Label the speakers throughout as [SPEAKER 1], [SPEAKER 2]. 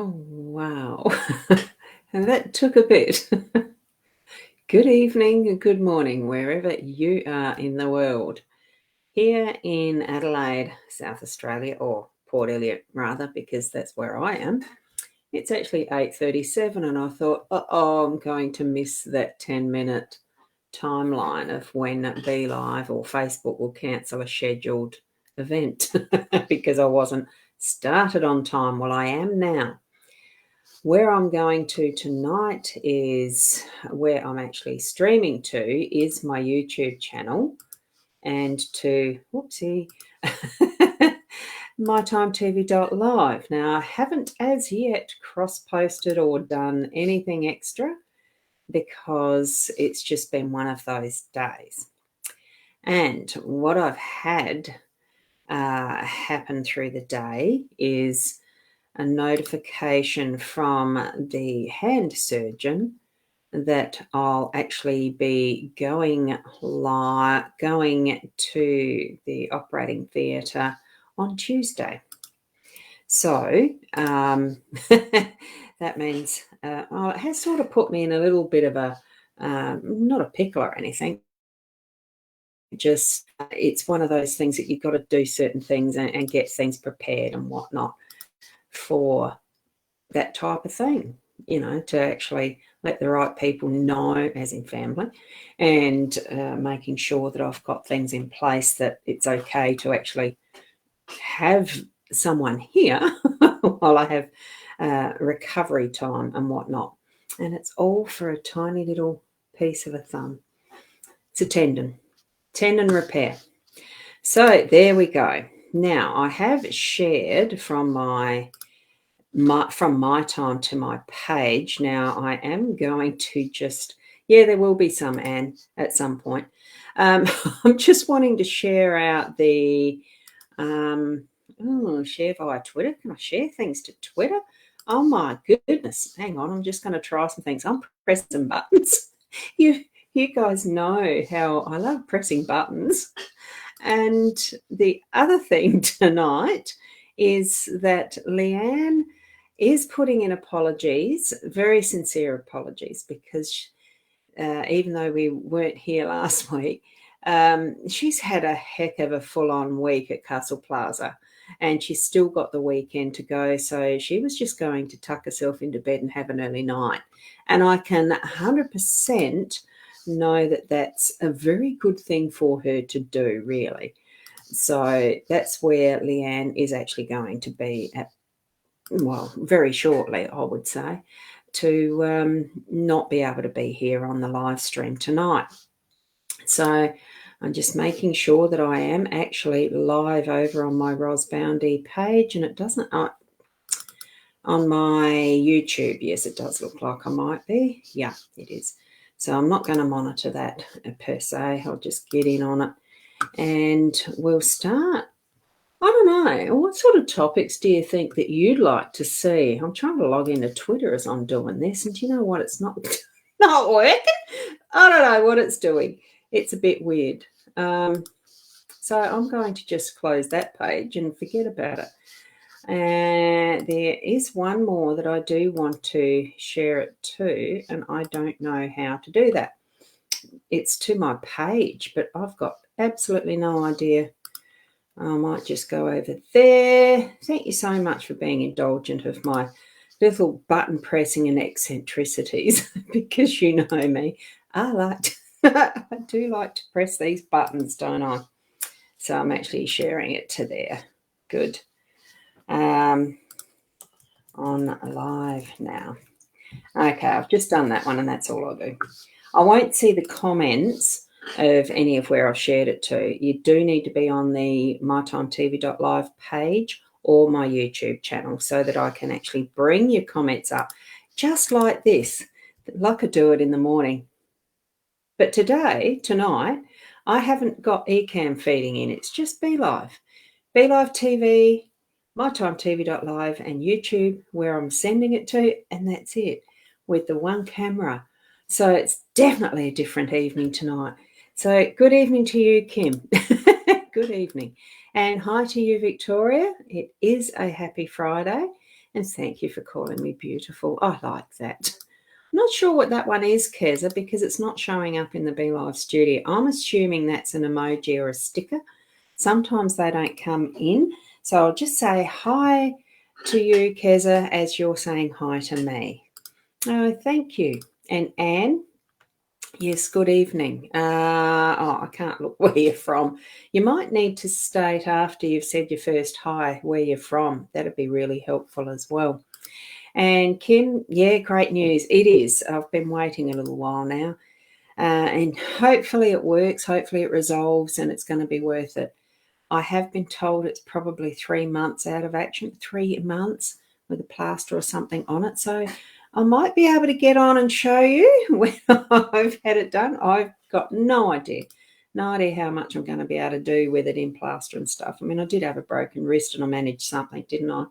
[SPEAKER 1] Oh, wow. And that took a bit. Good evening and good morning, wherever you are in the world. Here in Adelaide, South Australia, or Port Elliot rather, because that's where I am. It's actually 8:37 and I thought, I'm going to miss that 10-minute timeline of when Be Live or Facebook will cancel a scheduled event because I wasn't started on time. Well, I am now. Where I'm going to tonight is where I'm actually streaming to is my YouTube channel and to, whoopsie, mytimetv.live. Now, I haven't as yet cross-posted or done anything extra because it's just been one of those days. And what I've had happen through the day is a notification from the hand surgeon that I'll actually be going to the operating theatre on Tuesday. So that means it has sort of put me in a little bit of a not a pickle or anything. Just it's one of those things that you've got to do certain things and get things prepared and whatnot for that type of thing, to actually let the right people know, as in family, and making sure that I've got things in place that it's okay to actually have someone here while I have recovery time and whatnot. And it's all for a tiny little piece of a thumb. It's a tendon repair. So there we go. Now I have shared from my time to my page. Now I am going to just, there will be some, Anne, at some point. I'm just wanting to share out the share via Twitter. Can I share things to Twitter? Oh my goodness. Hang on, I'm just going to try some things. I'm pressing some buttons. You guys know how I love pressing buttons. And the other thing tonight is that Leanne is putting in apologies, very sincere apologies, because even though we weren't here last week, she's had a heck of a full-on week at Castle Plaza, and she's still got the weekend to go. So she was just going to tuck herself into bed and have an early night. And I can 100% know that that's a very good thing for her to do, really. So that's where Leanne is actually going to be at, well, very shortly, I would say, to not be able to be here on the live stream tonight. So I'm just making sure that I am actually live over on my Ros Boundy page, and it doesn't on my YouTube. Yes, it does look like I might be. Yeah, it is. So I'm not going to monitor that per se. I'll just get in on it and we'll start. I don't know. What sort of topics do you think that you'd like to see? I'm trying to log into Twitter as I'm doing this, and do you know what? It's not working. I don't know what it's doing. It's a bit weird. So I'm going to just close that page and forget about it. And there is one more that I do want to share it to, and I don't know how to do that. It's to my page, but I've got absolutely no idea. I might just go over there. Thank you so much for being indulgent of my little button pressing and eccentricities, because you know me. I do like to press these buttons, don't I? So I'm actually sharing it to there. Good. On live now. Okay, I've just done that one, and that's all I'll do. I won't see the comments of any of where I've shared it to. You do need to be on the mytimetv.live page or my YouTube channel so that I can actually bring your comments up just like this, like I do it in the morning. But tonight, I haven't got Ecamm feeding in. It's just Be Live. Be Live TV, mytimetv.live and YouTube, where I'm sending it to, and that's it, with the one camera. So it's definitely a different evening tonight. So good evening to you, Kim. Good evening. And hi to you, Victoria. It is a happy Friday. And thank you for calling me beautiful. I like that. I'm not sure what that one is, Keza, because it's not showing up in the Be Live studio. I'm assuming that's an emoji or a sticker. Sometimes they don't come in. So I'll just say hi to you, Keza, as you're saying hi to me. Oh, thank you. And Anne, yes, good evening. I can't look where you're from. You might need to state after you've said your first hi where you're from. That'd be really helpful as well. And Kim, yeah, great news. It is. I've been waiting a little while now. And hopefully it works. Hopefully it resolves and it's going to be worth it. I have been told it's probably 3 months out of action, 3 months with a plaster or something on it. So I might be able to get on and show you when I've had it done. I've got no idea how much I'm going to be able to do with it in plaster and stuff. I mean, I did have a broken wrist and I managed something, didn't I?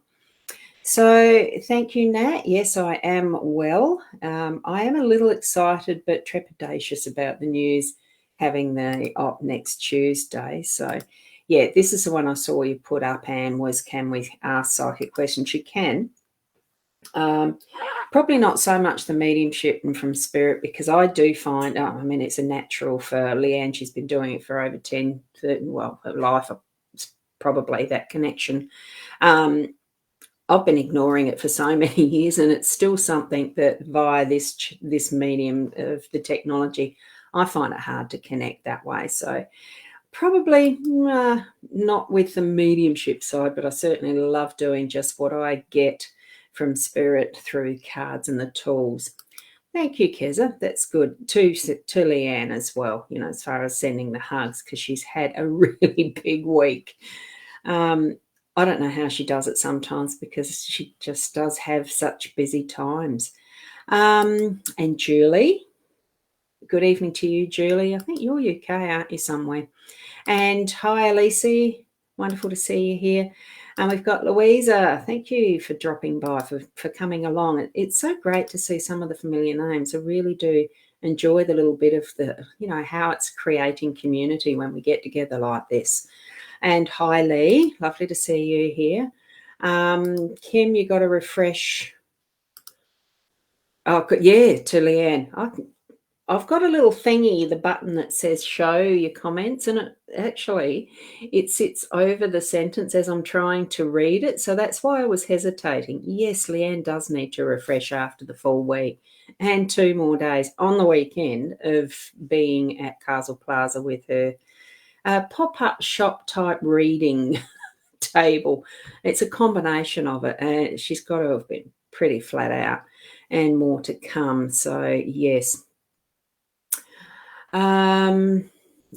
[SPEAKER 1] So thank you, Nat. Yes, I am well. I am a little excited but trepidatious about the news having the op next Tuesday. So, yeah, this is the one I saw you put up, Anne, was can we ask psychic questions? You can. Probably not so much the mediumship and from spirit because I do find, I mean, it's a natural for Leanne. She's been doing it for over 10, 30, well, her life, probably that connection. I've been ignoring it for so many years, and it's still something that via this medium of the technology, I find it hard to connect that way. So probably not with the mediumship side, but I certainly love doing just what I get from spirit through cards and the tools. Thank you, Keza. That's good. To Leanne as well, you know, as far as sending the hugs, because she's had a really big week. I don't know how she does it sometimes because she just does have such busy times. And Julie, good evening to you, Julie. I think you're UK, aren't you, somewhere? And hi, Elise. Wonderful to see you here. And we've got Louisa. Thank you for dropping by, for coming along. It's so great to see some of the familiar names. I really do enjoy the little bit of the, you know, how it's creating community when we get together like this. And hi, Lee. Lovely to see you here. Kim, you got to refresh. Oh, yeah, to Leanne. I've got a little thingy, the button that says show your comments, and it sits over the sentence as I'm trying to read it. So that's why I was hesitating. Yes, Leanne does need to refresh after the full week and 2 more days on the weekend of being at Castle Plaza with her pop-up shop type reading table. It's a combination of it, and she's got to have been pretty flat out and more to come. So yes.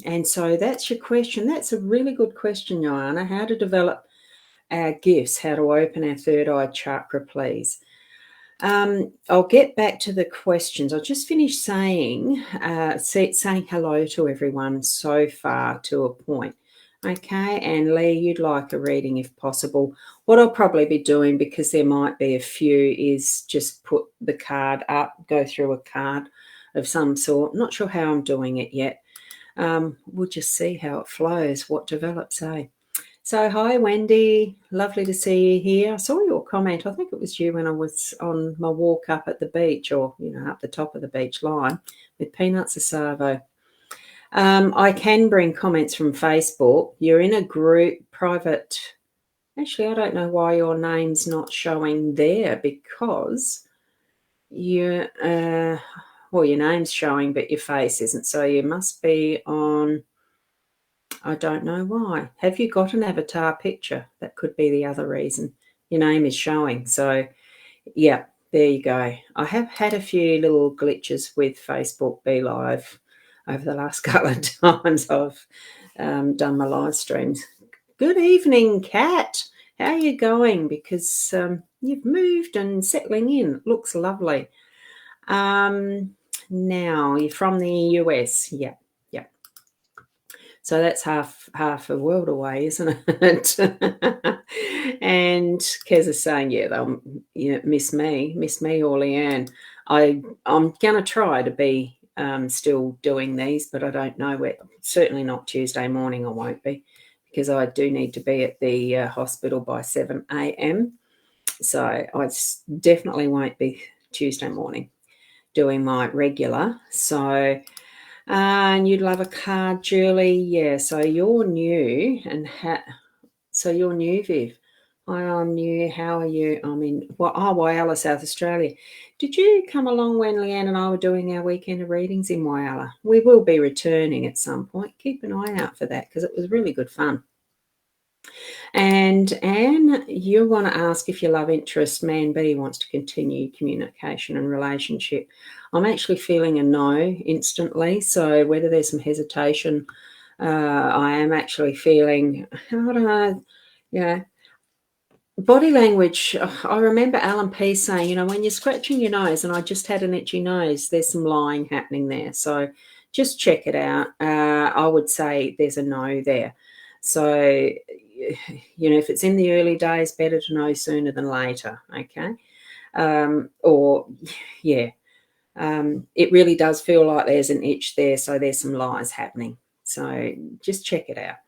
[SPEAKER 1] And so that's your question. That's a really good question, Joanna. How to develop our gifts, how to open our third eye chakra, please. I'll get back to the questions. I'll just finish saying hello to everyone so far to a point. Okay, and Lee, you'd like a reading if possible. What I'll probably be doing, because there might be a few, is just put the card up, go through a card of some sort. Not sure how I'm doing it yet. We'll just see how it flows, what develops, eh? So hi, Wendy. Lovely to see you here. I saw your comment. I think it was you when I was on my walk up at the beach, or, you know, up the top of the beach line with Peanuts Asavo. I can bring comments from Facebook. You're in a group, private. Actually, I don't know why your name's not showing there, because you, well, your name's showing, but your face isn't. So you must be on. I don't know why. Have you got an avatar picture? That could be the other reason. Your name is showing. So, yeah, there you go. I have had a few little glitches with Facebook Be Live over the last couple of times I've done my live streams. Good evening, Kat. How are you going? Because you've moved and settling in. It looks lovely. Now, you're from the US. Yeah. So that's half a world away, isn't it? And Kez is saying, yeah, they'll miss me or Leanne. I'm going to try to be still doing these, but I don't know where. Certainly not Tuesday morning. I won't be, because I do need to be at the hospital by 7 a.m. So I definitely won't be Tuesday morning doing my regular. So, and you'd love a card, Julie. Yeah, so you're new and so you're new, Viv. Hi, I'm new. How are you? I'm in Whyalla, South Australia. Did you come along when Leanne and I were doing our weekend of readings in Whyalla? We will be returning at some point. Keep an eye out for that because it was really good fun. And Anne, you want to ask if your love interest, man B, wants to continue communication and relationship. I'm actually feeling a no instantly. So whether there's some hesitation, I am actually feeling, I don't know, body language. I remember Alan P saying, when you're scratching your nose, and I just had an itchy nose, there's some lying happening there. So just check it out. I would say there's a no there. So, if it's in the early days, better to know sooner than later, okay? It really does feel like there's an itch there, so there's some lies happening. So just check it out.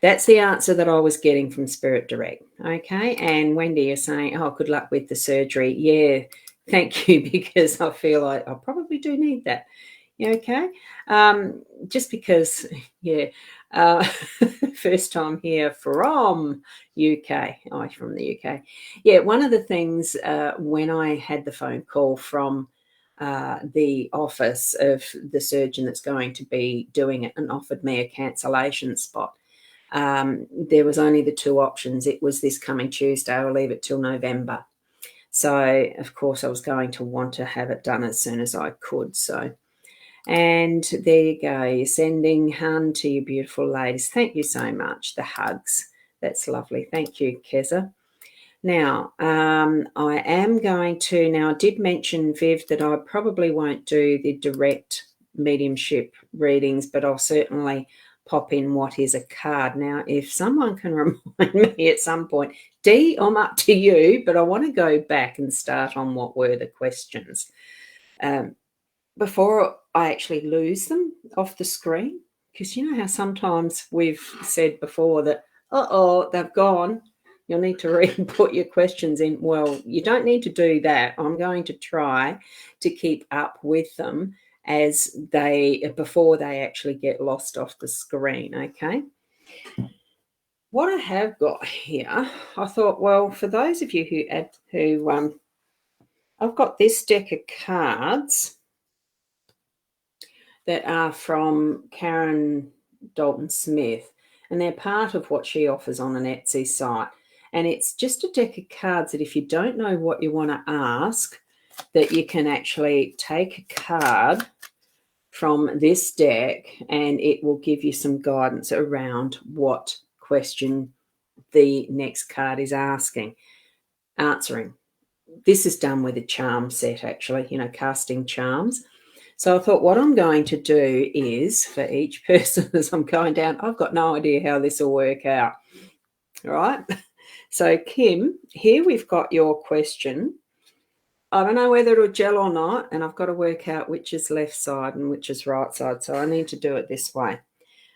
[SPEAKER 1] That's the answer that I was getting from Spirit Direct, okay? And Wendy, you're saying, oh, good luck with the surgery. Yeah, thank you, because I feel like I probably do need that. Okay? Just because, first time here from UK. Oh, from the UK. Yeah, one of the things when I had the phone call from the office of the surgeon that's going to be doing it and offered me a cancellation spot, there was only the two options. It was this coming Tuesday, I'll leave it till November. So, of course, I was going to want to have it done as soon as I could. So, and there you go. You're sending Han to you beautiful ladies. Thank you so much. The hugs. That's lovely. Thank you, Keza. Now, I am going to, I did mention, Viv, that I probably won't do the direct mediumship readings, but I'll certainly pop in what is a card. Now, if someone can remind me at some point, Dee, I'm up to you, but I want to go back and start on what were the questions before I actually lose them off the screen, because you know how sometimes we've said before that, they've gone. You'll need to re-put your questions in. Well, you don't need to do that. I'm going to try to keep up with them before they actually get lost off the screen, okay? What I have got here, I thought, well, for those of you who I've got this deck of cards that are from Karen Dalton Smith, and they're part of what she offers on an Etsy site. And it's just a deck of cards that if you don't know what you want to ask, that you can actually take a card from this deck and it will give you some guidance around what question the next card is answering. This is done with a charm set, actually, casting charms. So I thought what I'm going to do is, for each person as I'm going down, I've got no idea how this will work out. All right. So, Kim, here we've got your question. I don't know whether it'll gel or not, and I've got to work out which is left side and which is right side. So I need to do it this way.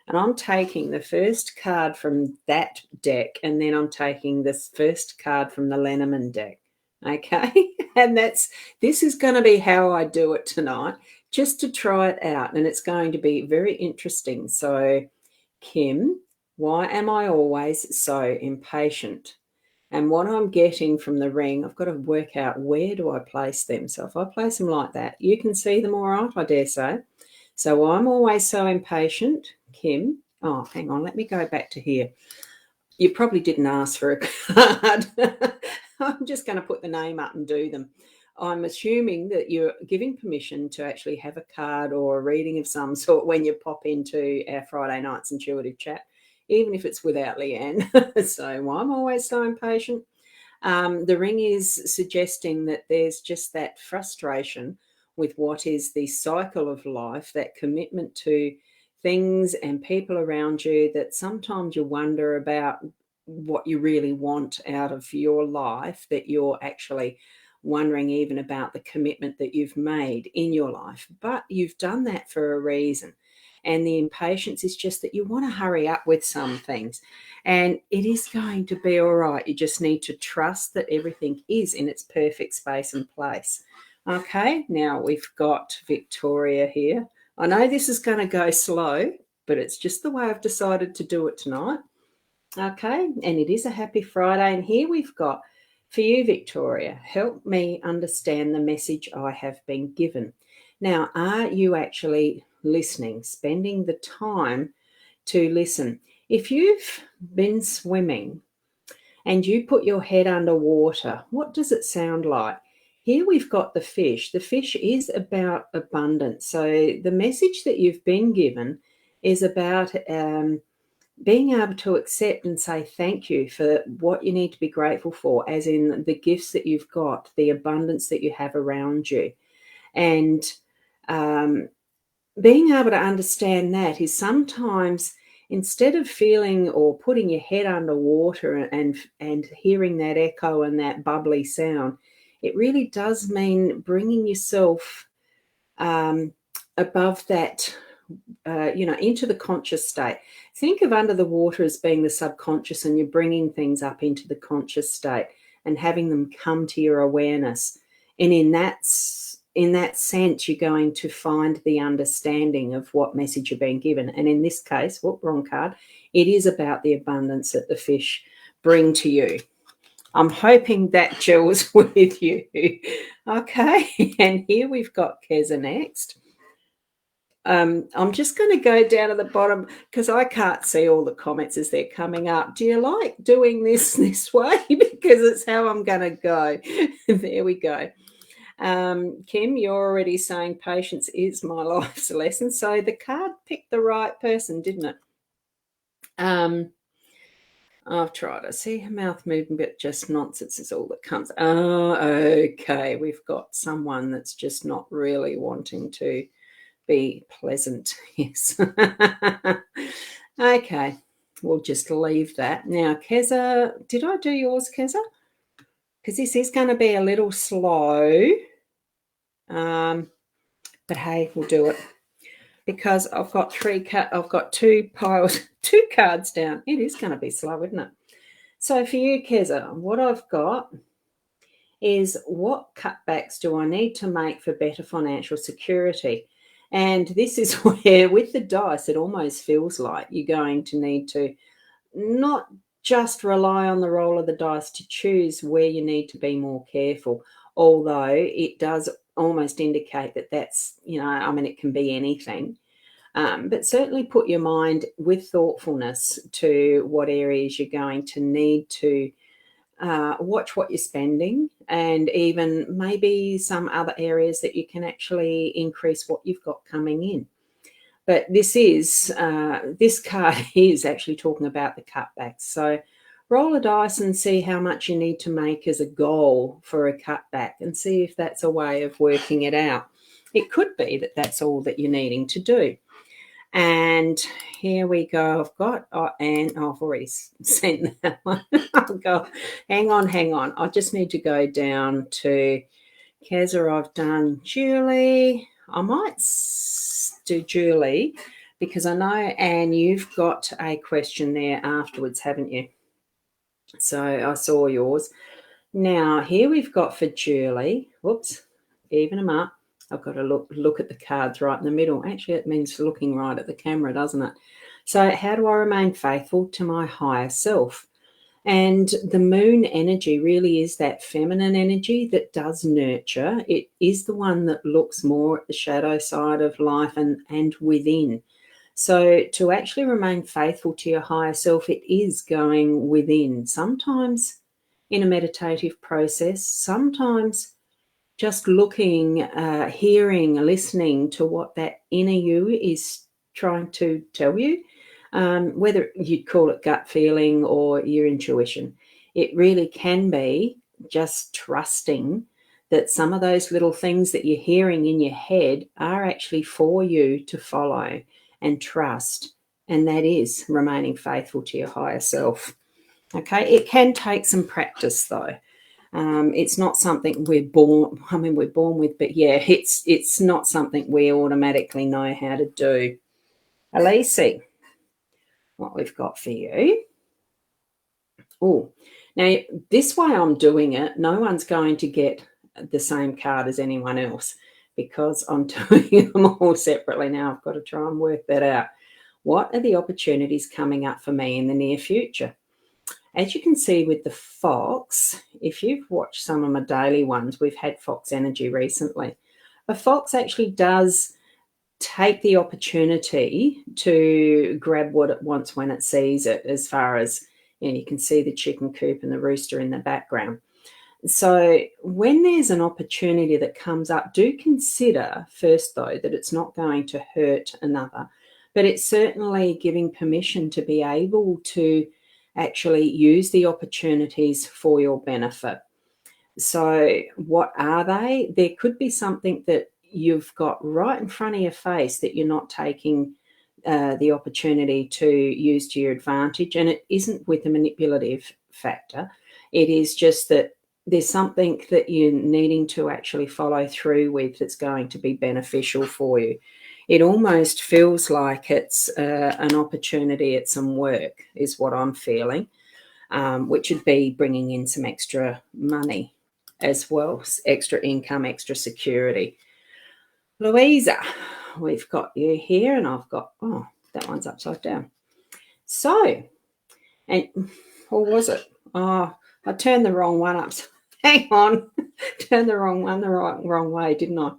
[SPEAKER 1] And I'm taking the first card from that deck, and then I'm taking this first card from the Lenormand deck. Okay. And this is going to be how I do it tonight, just to try it out. And it's going to be very interesting. So, Kim, why am I always so impatient? And what I'm getting from the ring, I've got to work out where do I place them. So if I place them like that, you can see them all right, I dare say. So I'm always so impatient, Kim. Oh, hang on, let me go back to here. You probably didn't ask for a card. I'm just going to put the name up and do them. I'm assuming that you're giving permission to actually have a card or a reading of some sort when you pop into our Friday night's intuitive chat, even if it's without Leanne. So I'm always so impatient. The ring is suggesting that there's just that frustration with what is the cycle of life, that commitment to things and people around you, that sometimes you wonder about what you really want out of your life, that you're actually wondering even about the commitment that you've made in your life. But you've done that for a reason. And the impatience is just that you want to hurry up with some things. And it is going to be all right. You just need to trust that everything is in its perfect space and place. Okay, now we've got Victoria here. I know this is going to go slow, but it's just the way I've decided to do it tonight. Okay, and it is a happy Friday. And here we've got, for you, Victoria, help me understand the message I have been given. Now, are you actually listening, spending the time to listen? If you've been swimming and you put your head underwater, what does it sound like? Here we've got the fish. The fish is about abundance. So the message that you've been given is about being able to accept and say thank you for what you need to be grateful for, as in the gifts that you've got, the abundance that you have around you. And being able to understand that is sometimes, instead of feeling or putting your head underwater and hearing that echo and that bubbly sound, it really does mean bringing yourself above that, into the conscious state. Think of under the water as being the subconscious, and you're bringing things up into the conscious state and having them come to your awareness. And in that sense, you're going to find the understanding of what message you're being given. And in this case, wrong card, it is about the abundance that the fish bring to you. I'm hoping that gels with you. Okay, and here we've got Keza next. I'm just going to go down to the bottom because I can't see all the comments as they're coming up. Do you like doing this way? Because it's how I'm going to go. There we go. Kim, you're already saying patience is my life's lesson. So the card picked the right person, didn't it? I've tried to see her mouth moving, but just nonsense is all that comes. Oh, okay. We've got someone that's just not really wanting to be pleasant. Yes. Okay. We'll just leave that. Now, Keza, did I do yours, Keza? Because this is going to be a little slow. But hey, we'll do it. Because I've got two cards down. It is going to be slow, isn't it? So for you, Keza, what I've got is, what cutbacks do I need to make for better financial security? And this is where, with the dice, it almost feels like you're going to need to not just rely on the roll of the dice to choose where you need to be more careful, although it does almost indicate that that's, it can be anything. But certainly put your mind with thoughtfulness to what areas you're going to need to watch what you're spending, and even maybe some other areas that you can actually increase what you've got coming in. But this card is actually talking about the cutbacks. So roll a dice and see how much you need to make as a goal for a cutback, and see if that's a way of working it out. It could be that that's all that you're needing to do. And here we go. I've already sent that one. I'll go. Hang on. I just need to go down to Keza. I've done Julie. I might do Julie because I know, Anne, you've got a question there afterwards, haven't you? So I saw yours. Now, here we've got for Julie. Whoops, even them up. I've got to look at the cards right in the middle. Actually, it means looking right at the camera, doesn't it? So how do I remain faithful to my higher self? And the moon energy really is that feminine energy that does nurture. It is the one that looks more at the shadow side of life and within. So to actually remain faithful to your higher self, it is going within. Sometimes in a meditative process, sometimes just looking, hearing, listening to what that inner you is trying to tell you, whether you'd call it gut feeling or your intuition. It really can be just trusting that some of those little things that you're hearing in your head are actually for you to follow and trust, and that is remaining faithful to your higher self. Okay, it can take some practice though. It's not something we're born with, but yeah, it's not something we automatically know how to do. Elise, what we've got for you. Oh, now this way I'm doing it, no one's going to get the same card as anyone else because I'm doing them all separately now. I've got to try and work that out. What are the opportunities coming up for me in the near future? As you can see with the fox, if you've watched some of my daily ones, we've had fox energy recently. A fox actually does take the opportunity to grab what it wants when it sees it, as far as, you can see the chicken coop and the rooster in the background. So when there's an opportunity that comes up, do consider first, though, that it's not going to hurt another, but it's certainly giving permission to be able to actually use the opportunities for your benefit. So what are they? There could be something that you've got right in front of your face that you're not taking the opportunity to use to your advantage, and it isn't with a manipulative factor. It is just that there's something that you're needing to actually follow through with that's going to be beneficial for you. It almost feels like it's an opportunity at some work is what I'm feeling, which would be bringing in some extra money as well, extra income, extra security. Louisa, we've got you here, and I've got, oh, that one's upside down. So, and, or was it? Oh, I turned the wrong one up. Hang on, turned the wrong one the wrong way, didn't I?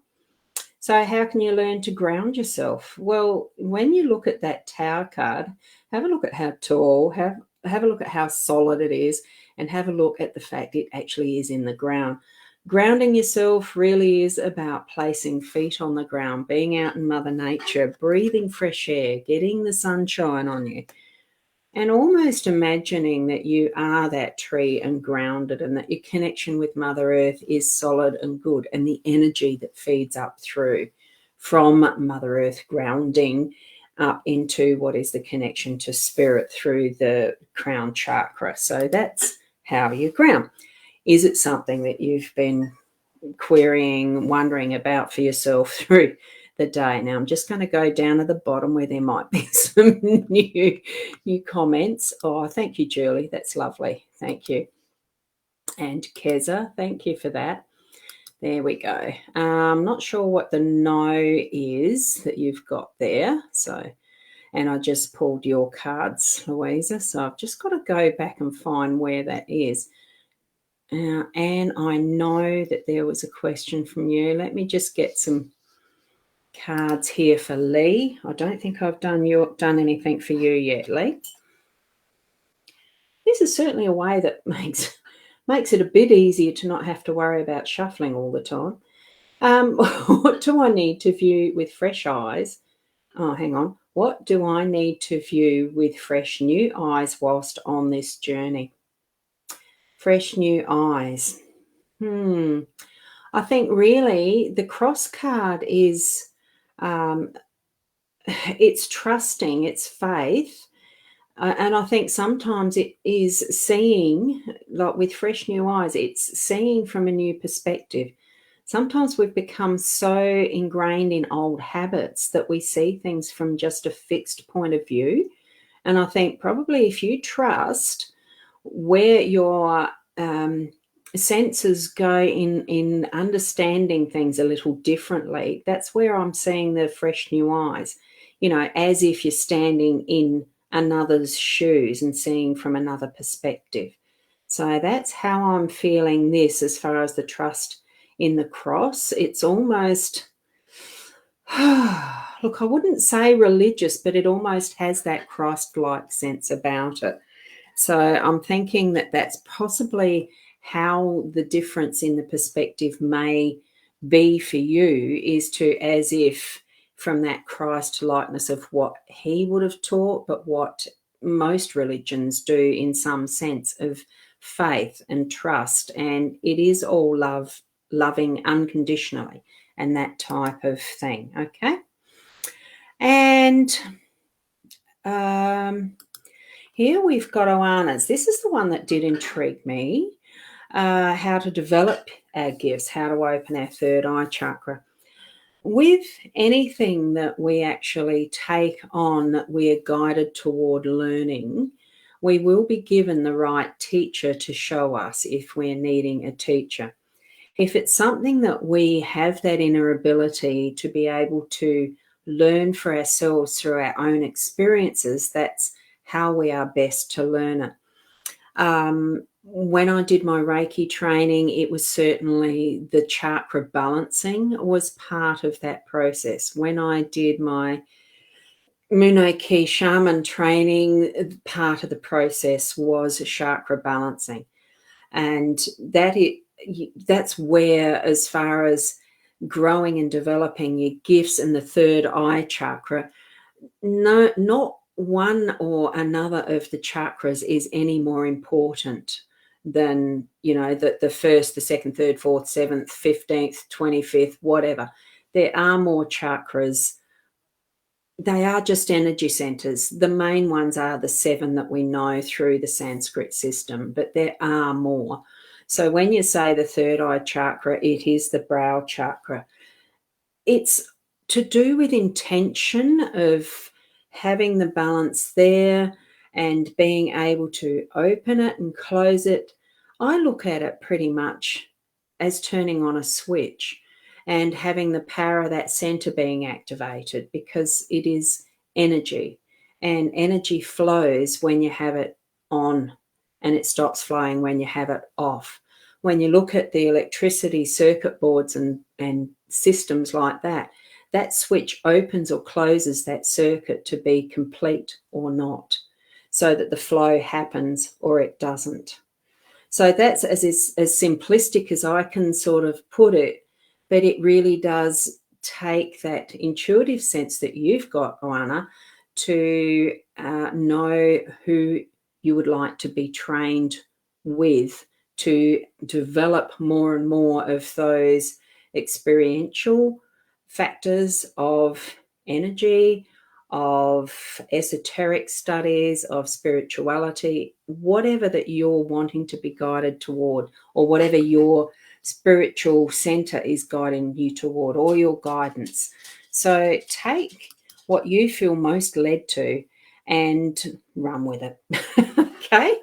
[SPEAKER 1] So how can you learn to ground yourself? Well, when you look at that Tower card, have a look at how tall, have a look at how solid it is, and have a look at the fact it actually is in the ground. Grounding yourself really is about placing feet on the ground, being out in Mother Nature, breathing fresh air, getting the sunshine on you, and almost imagining that you are that tree and grounded, and that your connection with Mother Earth is solid and good, and the energy that feeds up through from Mother Earth grounding up into what is the connection to spirit through the crown chakra. So that's how you ground. Is it something that you've been querying, wondering about for yourself through the day? Now I'm just going to go down to the bottom where there might be some new comments. Oh, thank you, Julie. That's lovely. Thank you. And Keza, thank you for that. There we go. I'm not sure what the no is that you've got there. So, and I just pulled your cards, Louisa. So I've just got to go back and find where that is. And I know that there was a question from you. Let me just get some cards here for Lee. I don't think I've done anything for you yet, Lee. This is certainly a way that makes it a bit easier to not have to worry about shuffling all the time. What do I need to view with fresh eyes? Oh, hang on. What do I need to view with fresh new eyes whilst on this journey? Fresh new eyes. I think really the cross card is it's trusting, it's faith. And I think sometimes it is seeing, like with fresh new eyes, it's seeing from a new perspective. Sometimes we've become so ingrained in old habits that we see things from just a fixed point of view. And I think probably if you trust where your senses go in understanding things a little differently, that's where I'm seeing the fresh new eyes, as if you're standing in another's shoes and seeing from another perspective. So that's how I'm feeling this as far as the trust in the cross. It's almost, look, I wouldn't say religious, but it almost has that Christ-like sense about it. So I'm thinking that that's possibly how the difference in the perspective may be for you, is to, as if from that Christ likeness of what he would have taught, but what most religions do in some sense of faith and trust. And it is all loving unconditionally and that type of thing. Okay. And here we've got Oana's. This is the one that did intrigue me. How to develop our gifts, how to open our third eye chakra. With anything that we actually take on that we are guided toward learning, we will be given the right teacher to show us if we're needing a teacher. If it's something that we have that inner ability to be able to learn for ourselves through our own experiences, that's how we are best to learn it. When I did my Reiki training, it was certainly the chakra balancing was part of that process. When I did my Muno-ki shaman training, part of the process was chakra balancing. And that's where, as far as growing and developing your gifts in the third eye chakra, not one or another of the chakras is any more important than, the first, the second, third, fourth, seventh, 15th, 25th, whatever. There are more chakras. They are just energy centers. The main ones are the 7 that we know through the Sanskrit system, but there are more. So when you say the third eye chakra, it is the brow chakra. It's to do with intention of having the balance there and being able to open it and close it. I look at it pretty much as turning on a switch and having the power of that center being activated, because it is energy, and energy flows when you have it on, and it stops flowing when you have it off. When you look at the electricity circuit boards and systems like that, that switch opens or closes that circuit to be complete or not, so that the flow happens or it doesn't. So that's as simplistic as I can sort of put it, but it really does take that intuitive sense that you've got, Oana, to know who you would like to be trained with, to develop more and more of those experiential factors of energy, of esoteric studies, of spirituality, whatever that you're wanting to be guided toward, or whatever your spiritual center is guiding you toward, or your guidance. So take what you feel most led to and run with it. Okay?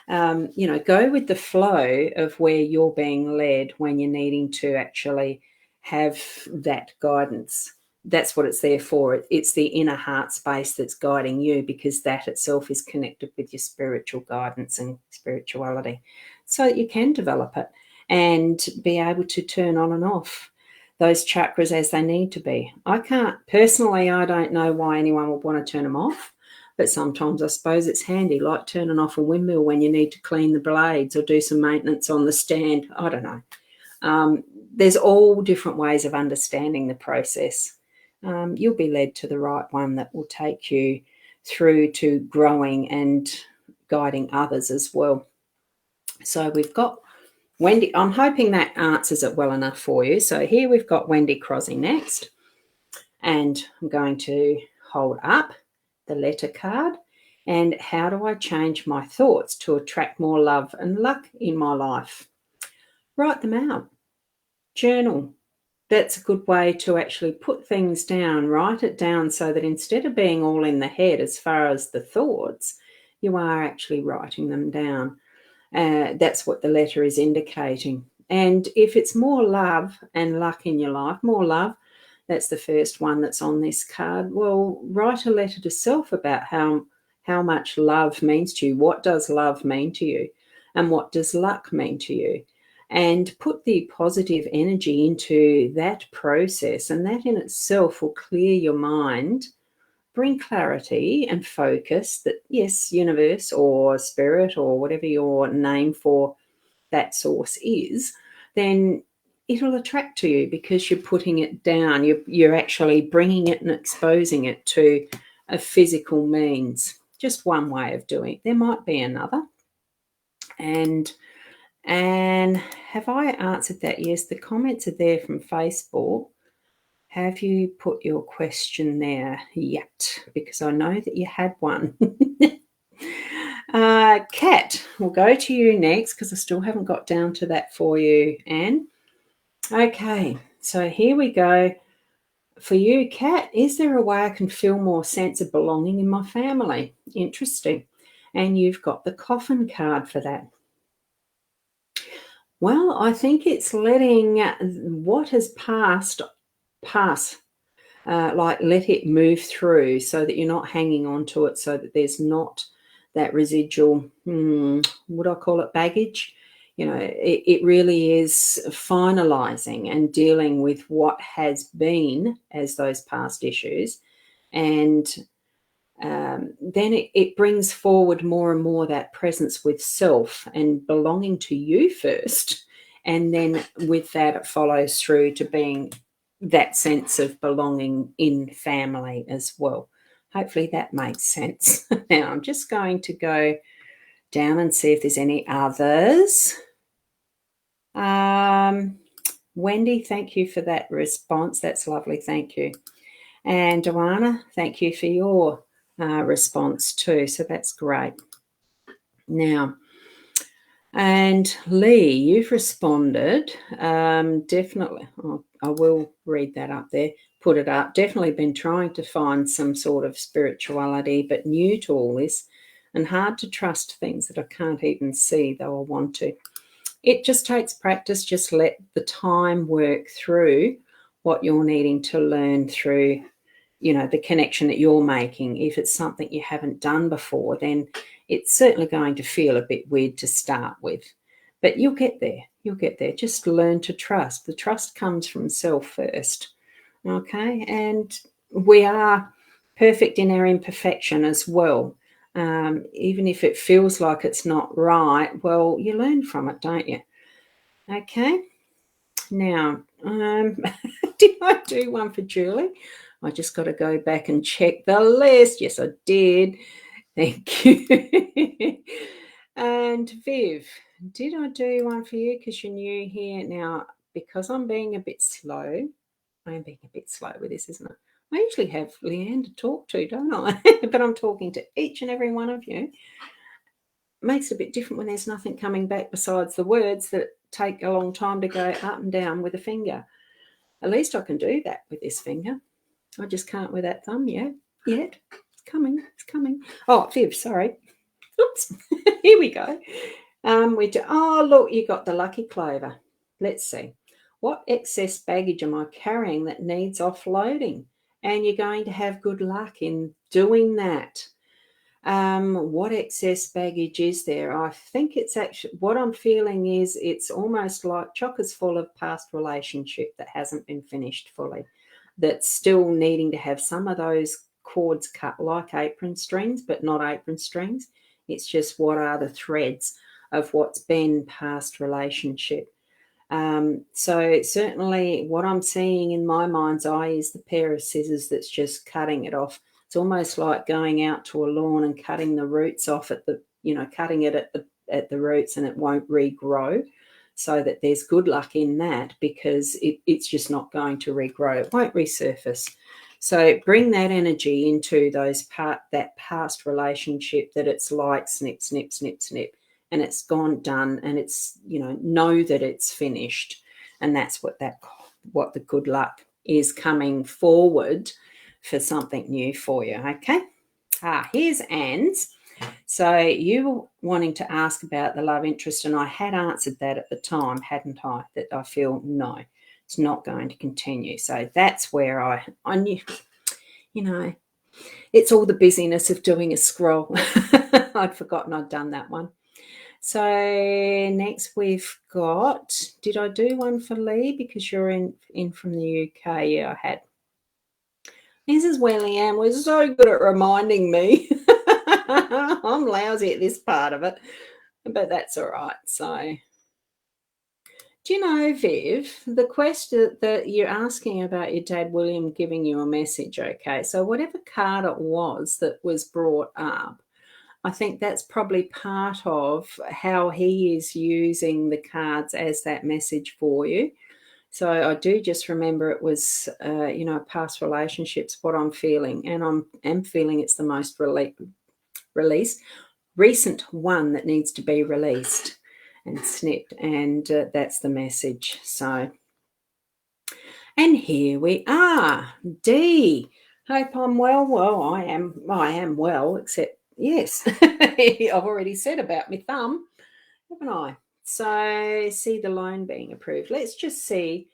[SPEAKER 1] Go with the flow of where you're being led when you're needing to actually have that guidance. That's what it's there for. It's the inner heart space that's guiding you, because that itself is connected with your spiritual guidance and spirituality, so that you can develop it and be able to turn on and off those chakras as they need to be. I don't know why anyone would want to turn them off, but sometimes I suppose it's handy, like turning off a windmill when you need to clean the blades or do some maintenance on the stand. I don't know. There's all different ways of understanding the process. You'll be led to the right one that will take you through to growing and guiding others as well. So we've got Wendy. I'm hoping that answers it well enough for you. So here we've got Wendy Crosby next. And I'm going to hold up the letter card. And how do I change my thoughts to attract more love and luck in my life? Write them out. Journal. That's a good way to actually put things down. Write it down so that instead of being all in the head as far as the thoughts, you are actually writing them down. That's what the letter is indicating. And if it's more love and luck in your life, more love, that's the first one that's on this card. Well, write a letter to self about how much love means to you. What does love mean to you? And what does luck mean to you? And put the positive energy into that process, and that in itself will clear your mind, bring clarity and focus that, yes, universe or spirit or whatever your name for that source is, then it'll attract to you because you're putting it down. You're actually bringing it and exposing it to a physical means. Just one way of doing it. There might be another. And have I answered that? Yes, the comments are there from Facebook. Have you put your question there yet? Because I know that you had one. Kat, we'll go to you next because I still haven't got down to that for you, Anne. Okay, so here we go. For you, Kat, is there a way I can feel more sense of belonging in my family? Interesting. And you've got the coffin card for that. Well, I think it's letting what has passed pass. Like let it move through so that you're not hanging on to it, so that there's not that residual, would I call it baggage? It really is finalizing and dealing with what has been as those past issues. And then it brings forward more and more that presence with self and belonging to you first. And then with that, it follows through to being that sense of belonging in family as well. Hopefully that makes sense. Now I'm just going to go down and see if there's any others. Wendy, thank you for that response. That's lovely. Thank you. And Joanna, thank you for your response too. So that's great. Now, and Lee, you've responded. Definitely. I will read that up there, put it up. Definitely been trying to find some sort of spirituality, but new to all this and hard to trust things that I can't even see, though I want to. It just takes practice. Just let the time work through what you're needing to learn through, the connection that you're making. If it's something you haven't done before, then it's certainly going to feel a bit weird to start with. But you'll get there. You'll get there. Just learn to trust. The trust comes from self first. Okay? And we are perfect in our imperfection as well. Even if it feels like it's not right, well, you learn from it, don't you? Okay. Now, did I do one for Julie? I just got to go back and check the list. Yes, I did. Thank you. And Viv, did I do one for you because you're new here? Now, because I'm being a bit slow, I am being a bit slow with this, isn't it? I usually have Leanne to talk to, don't I? But I'm talking to each and every one of you. Makes it a bit different when there's nothing coming back besides the words that take a long time to go up and down with a finger. At least I can do that with this finger. I just can't with that thumb yet. It's coming. Oh, Viv, sorry. Oops. Here we go. Look, you got the lucky clover. Let's see. What excess baggage am I carrying that needs offloading? And you're going to have good luck in doing that. What excess baggage is there? I think it's actually, what I'm feeling is it's almost like chockers full of past relationship that hasn't been finished fully, that's still needing to have some of those cords cut like apron strings, but not apron strings. It's just what are the threads of what's been past relationship. So certainly what I'm seeing in my mind's eye is the pair of scissors that's just cutting it off. It's almost like going out to a lawn and cutting the roots off cutting it at the roots, and it won't regrow. So that there's good luck in that, because it's just not going to regrow. It won't resurface. So bring that energy into that past relationship that it's like snip, snip, snip, snip, and it's gone, done, and it's, know that it's finished. And that's what the good luck is, coming forward for something new for you. Okay. Here's Anne's. So you were wanting to ask about the love interest, and I had answered that at the time, hadn't I? That I feel no, it's not going to continue. So that's where I knew, it's all the busyness of doing a scroll. I'd forgotten I'd done that one. So next we've got, did I do one for Lee because you're in from the UK? Yeah, I had. This is where Leanne was so good at reminding me. I'm lousy at this part of it, but that's all right. So, do you know, Viv, the question that you're asking about your dad, William, giving you a message, okay? So whatever card it was that was brought up, I think that's probably part of how he is using the cards as that message for you. So I do just remember it was, past relationships, what I'm feeling. And I'm feeling it's the most recent one that needs to be released and snipped. And that's the message. So, And here we are. D. Hope I'm well. Well, I am well, except yes. I've already said about my thumb, haven't I? So see the loan being approved. Let's just see.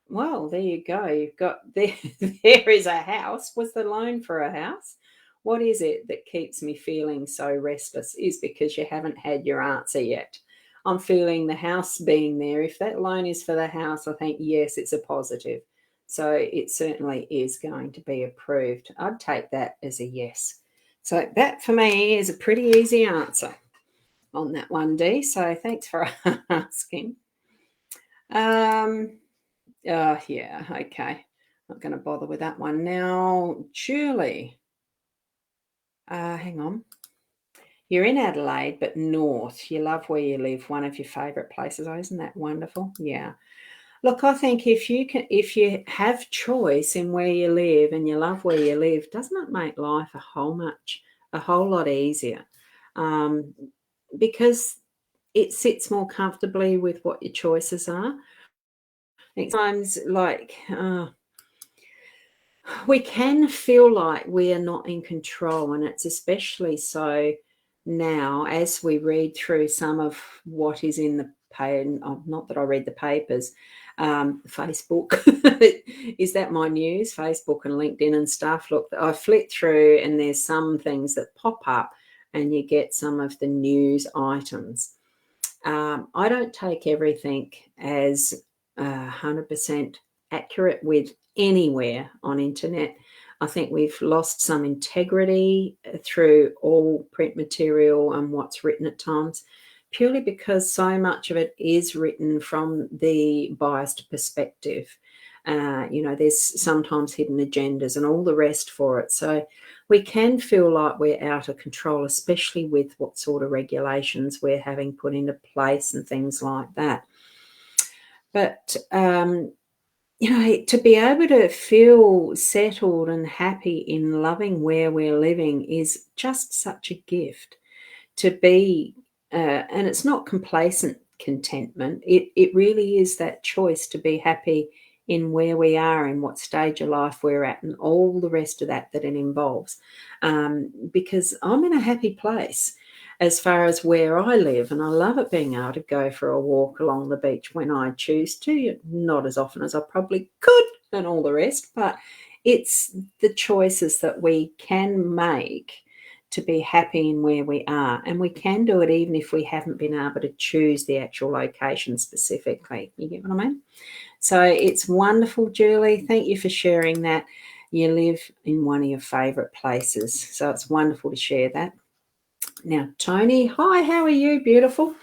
[SPEAKER 1] Well, there you go. You've got there. There is a house. Was the loan for a house? What is it that keeps me feeling so restless? Is because you haven't had your answer yet. I'm feeling the house being there. If that loan is for the house, I think yes, it's a positive. So it certainly is going to be approved. I'd take that as a yes. So that for me is a pretty easy answer on that one, D. So thanks for asking. Yeah, okay. Not going to bother with that one now. Julie, hang on. You're in Adelaide, but north. You love where you live. One of your favourite places. Oh, isn't that wonderful? Yeah. Look, I think if you have choice in where you live and you love where you live, doesn't it make life a whole lot easier? Because it sits more comfortably with what your choices are. Sometimes, we can feel like we are not in control, and it's especially so now as we read through some of what is in the not that I read the papers, Facebook. Is that my news? Facebook and LinkedIn and stuff. Look, I flick through and there's some things that pop up and you get some of the news items. I don't take everything as 100% accurate with anywhere on internet. I think we've lost some integrity through all print material and what's written at times, purely because so much of it is written from the biased perspective. There's sometimes hidden agendas and all the rest for it. So we can feel like we're out of control, especially with what sort of regulations we're having put into place and things like that. But to be able to feel settled and happy in loving where we're living is just such a gift. To be, and it's not complacent contentment. It really is that choice to be happy in where we are, in what stage of life we're at, and all the rest of that it involves. Because I'm in a happy place as far as where I live, and I love it being able to go for a walk along the beach when I choose to, not as often as I probably could and all the rest, but it's the choices that we can make to be happy in where we are, and we can do it even if we haven't been able to choose the actual location specifically. You get what I mean? So it's wonderful, Julie. Thank you for sharing that. You live in one of your favourite places, so it's wonderful to share that. Now, Tony, hi, how are you? Beautiful.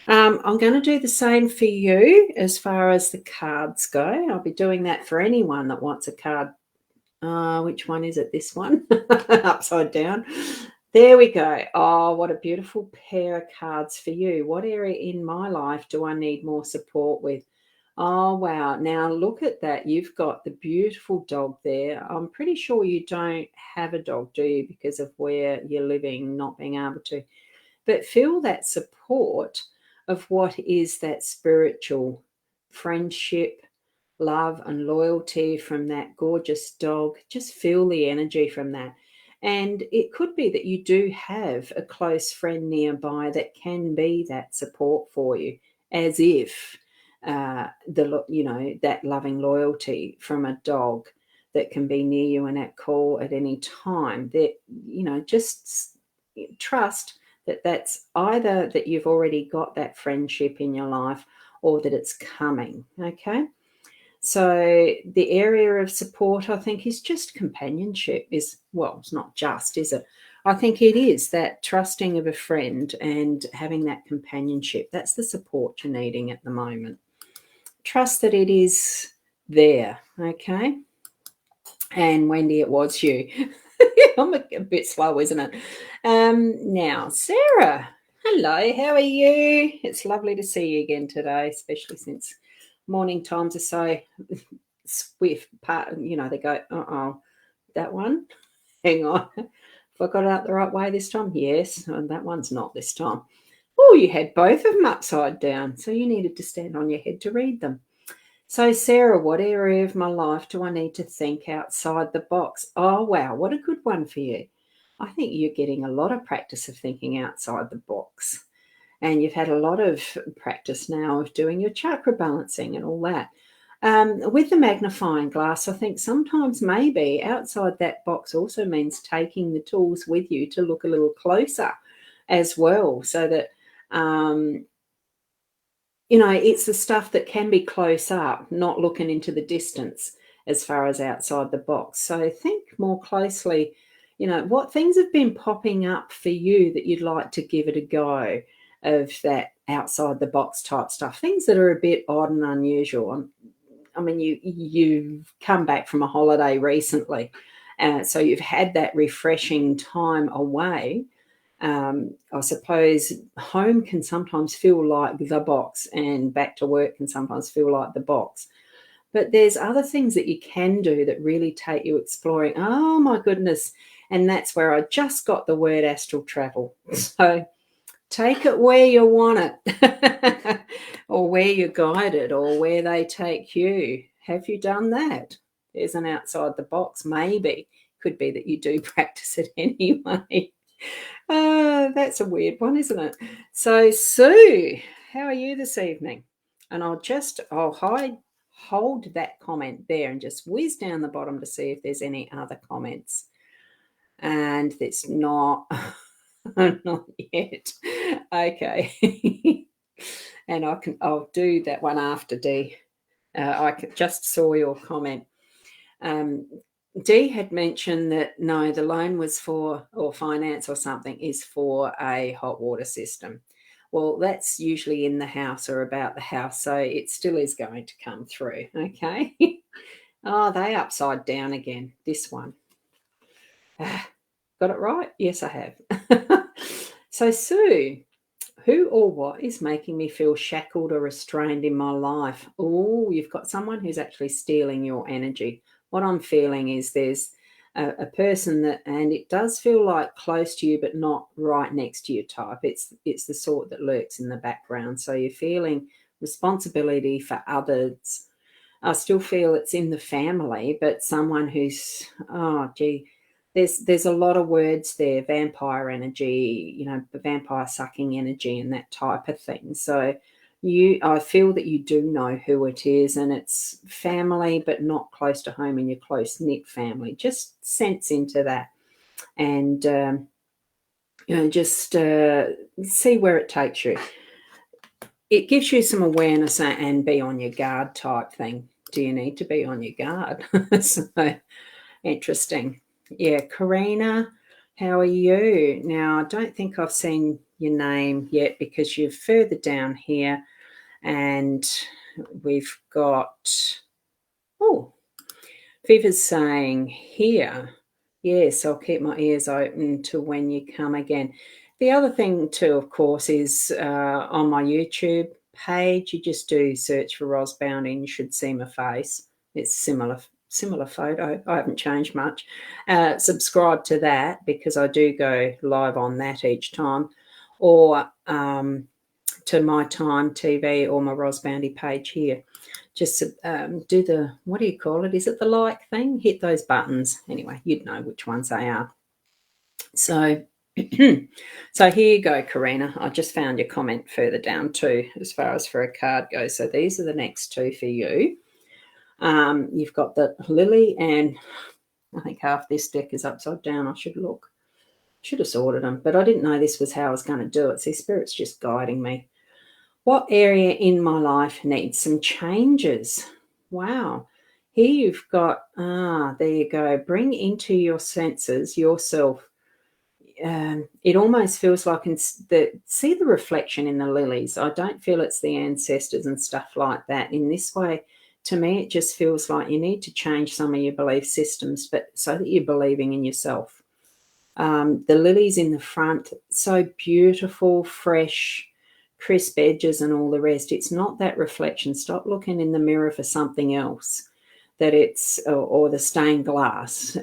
[SPEAKER 1] I'm going to do the same for you as far as the cards go. I'll be doing that for anyone that wants a card. Which one is it? This one? Upside down. There we go. Oh, what a beautiful pair of cards for you. What area in my life do I need more support with? Oh, wow. Now look at that. You've got the beautiful dog there. I'm pretty sure you don't have a dog, do you, because of where you're living, not being able to. But feel that support of what is that spiritual friendship, love and loyalty from that gorgeous dog. Just feel the energy from that. And it could be that you do have a close friend nearby that can be that support for you, as if that loving loyalty from a dog that can be near you and at call at any time. That just trust that that's either that you've already got that friendship in your life or that it's coming. Okay. So the area of support, I think, is just companionship. It's not just, is it? I think it is that trusting of a friend and having that companionship. That's the support you're needing at the moment. Trust that it is there, okay? And Wendy, it was you. I'm a bit slow, isn't it? Now, Sarah, hello, how are you? It's lovely to see you again today, especially since morning times are so swift. They go, that one, hang on. Have I got it out the right way this time? Yes, that one's not this time. Oh, you had both of them upside down, so you needed to stand on your head to read them. So, Sarah, what area of my life do I need to think outside the box? Oh, wow, what a good one for you. I think you're getting a lot of practice of thinking outside the box. And you've had a lot of practice now of doing your chakra balancing and all that. With the magnifying glass, I think sometimes maybe outside that box also means taking the tools with you to look a little closer as well, so that it's the stuff that can be close up, not looking into the distance as far as outside the box. So think more closely, what things have been popping up for you that you'd like to give it a go of that outside the box type stuff, things that are a bit odd and unusual. I mean, you've come back from a holiday recently, so you've had that refreshing time away. I suppose home can sometimes feel like the box, and back to work can sometimes feel like the box. But there's other things that you can do that really take you exploring. Oh, my goodness. And that's where I just got the word astral travel. So take it where you want it, or where you're guided, or where they take you. Have you done that? There's an outside the box, maybe. Could be that you do practice it anyway. That's a weird one, isn't it? So, Sue, how are you this evening? And I'll hold that comment there and just whiz down the bottom to see if there's any other comments. And it's not, not yet. Okay. And I'll do that one after D. I just saw your comment. Dee had mentioned that no, the loan was for, or finance or something, is for a hot water system. Well, that's usually in the house or about the house, so it still is going to come through, okay? Oh, they upside down again, this one. Got it right? Yes, I have. So, Sue, who or what is making me feel shackled or restrained in my life? Oh, you've got someone who's actually stealing your energy. What I'm feeling is there's a person that, and it does feel like close to you, but not right next to you type. It's the sort that lurks in the background. So you're feeling responsibility for others. I still feel it's in the family, but someone who's, oh, gee, there's a lot of words there, vampire energy, the vampire sucking energy and that type of thing. So I feel that you do know who it is, and it's family, but not close to home in your close-knit family. Just sense into that and, just see where it takes you. It gives you some awareness and be on your guard type thing. Do you need to be on your guard? So interesting. Yeah, Karina, how are you? Now, I don't think I've seen your name yet because you're further down here, and we've got, Viva's saying here, yes, I'll keep my ears open to when you come again. The other thing too, of course, is on my YouTube page, you just do search for Ros Boundy and you should see my face. It's similar photo. I haven't changed much. Subscribe to that because I do go live on that each time, or to my Time TV or my Ros Boundy page here. Just do the, what do you call it? Is it the like thing? Hit those buttons. Anyway, you'd know which ones they are. So, so here you go, Karina. I just found your comment further down too, as far as for a card goes. So these are the next two for you. You've got the lily, and I think half this deck is upside down. I should look. Should have sorted them, but I didn't know this was how I was going to do it. See, Spirit's just guiding me. What area in my life needs some changes? Wow. Here you've got, there you go. Bring into your senses yourself. It almost feels like, see the reflection in the lilies. I don't feel it's the ancestors and stuff like that. In this way, to me, it just feels like you need to change some of your belief systems, but so that you're believing in yourself. The lilies in the front, so beautiful, fresh, crisp edges and all the rest. It's not that reflection. Stop looking in the mirror for something else, that it's, or the stained glass.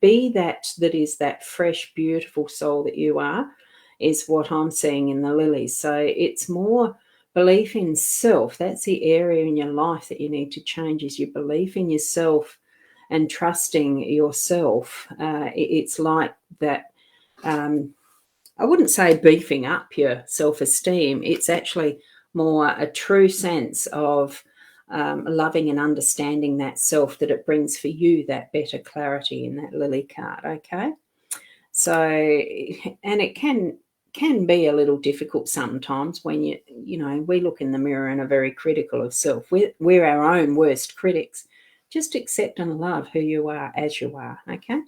[SPEAKER 1] Be that is that fresh, beautiful soul that you are, is what I'm seeing in the lilies. So it's more belief in self, that's the area in your life that you need to change, is your belief in yourself and trusting yourself. It's like that. I wouldn't say beefing up your self-esteem. It's actually more a true sense of loving and understanding that self, that it brings for you that better clarity in that lily card, okay? So, and it can be a little difficult sometimes when we look in the mirror and are very critical of self. We're our own worst critics. Just accept and love who you are as you are, okay?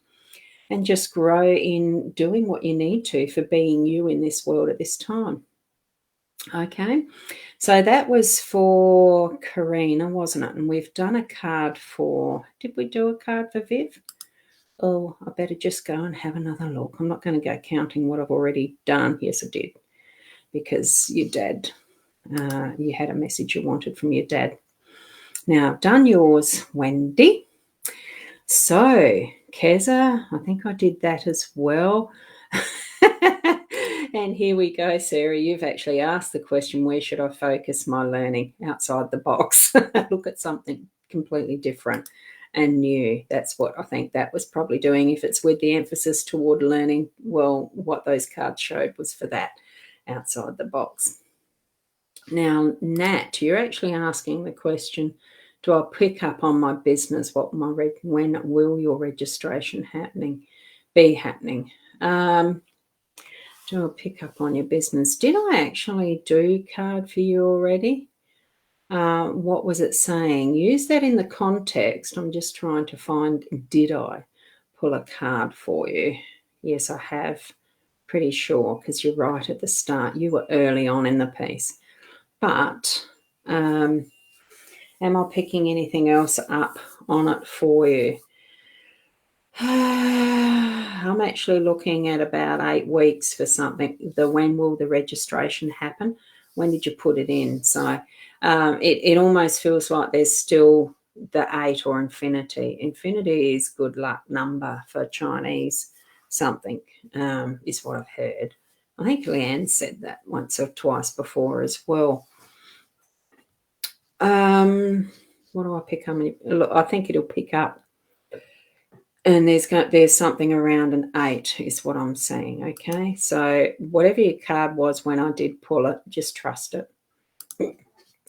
[SPEAKER 1] And just grow in doing what you need to for being you in this world at this time. Okay, so that was for Karina, wasn't it? And we've done a card for, did we do a card for Viv? Oh, I better just go and have another look. I'm not going to go counting what I've already done. Yes, I did, because your dad, you had a message you wanted from your dad. Now, I've done yours, Wendy. So, Keza, I think I did that as well. And here we go, Sarah. You've actually asked the question, where should I focus my learning outside the box? Look at something completely different and new. That's what I think that was probably doing. If it's with the emphasis toward learning, well, what those cards showed was for that, outside the box. Now, Nat, you're actually asking the question, do I pick up on my business? When will your registration be happening? Do I pick up on your business? Did I actually do card for you already? What was it saying? Use that in the context. I'm just trying to find, did I pull a card for you? Yes, I have. Pretty sure, because you're right at the start. You were early on in the piece. But am I picking anything else up on it for you? I'm actually looking at about 8 weeks for something. When will the registration happen? When did you put it in? So it almost feels like there's still the 8 or infinity. Infinity is good luck number for Chinese something, is what I've heard. I think Leanne said that once or twice before as well. What do I pick up? Look, I think it'll pick up. And there's something around an 8 is what I'm saying, okay? So whatever your card was when I did pull it, just trust it.